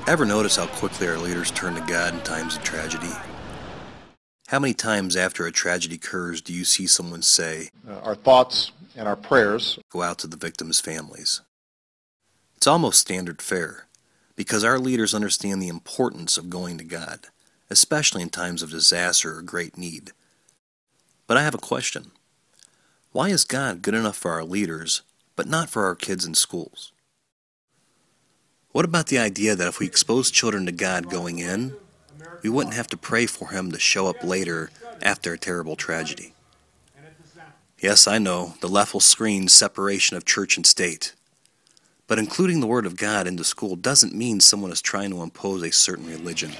Ever notice how quickly our leaders turn to God in times of tragedy? How many times after a tragedy occurs do you see someone say, Our thoughts and our prayers go out to the victims' families? It's almost standard fare, because our leaders understand the importance of going to God, especially in times of disaster or great need. But I have a question. Why is God good enough for our leaders, but not for our kids in schools? What about the idea that if we expose children to God going in, we wouldn't have to pray for Him to show up later after a terrible tragedy? Yes, I know, the left will scream separation of church and state. But including the Word of God into school doesn't mean someone is trying to impose a certain religion.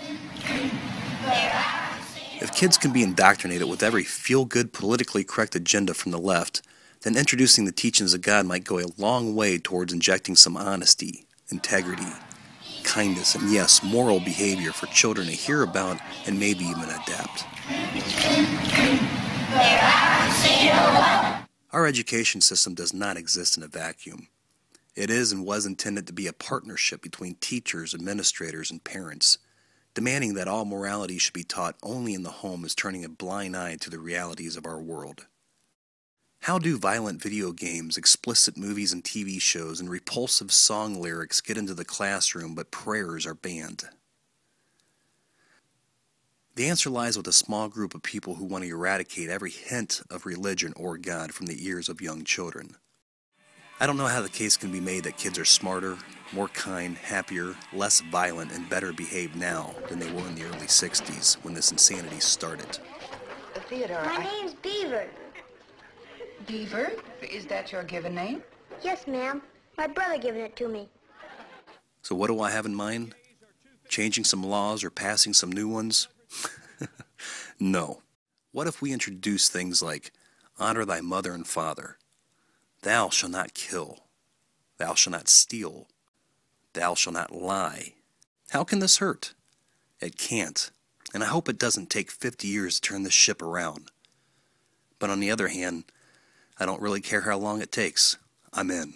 If kids can be indoctrinated with every feel-good, politically correct agenda from the left, then introducing the teachings of God might go a long way towards injecting some honesty, integrity, kindness, and yes, moral behavior for children to hear about and maybe even adapt. Our education system does not exist in a vacuum. It is and was intended to be a partnership between teachers, administrators, and parents. Demanding that all morality should be taught only in the home is turning a blind eye to the realities of our world. How do violent video games, explicit movies and TV shows, and repulsive song lyrics get into the classroom but prayers are banned? The answer lies with a small group of people who want to eradicate every hint of religion or God from the ears of young children. I don't know how the case can be made that kids are smarter, more kind, happier, less violent, and better behaved now than they were in the early 60s when this insanity started. Theodore, My name's Beaver. Beaver? Is that your given name? Yes, ma'am. My brother given it to me. So what do I have in mind? Changing some laws or passing some new ones? No. What if we introduce things like, honor thy mother and father, thou shalt not kill, thou shalt not steal, thou shalt not lie? How can this hurt? It can't, and I hope it doesn't take 50 years to turn this ship around. But on the other hand, I don't really care how long it takes. I'm in.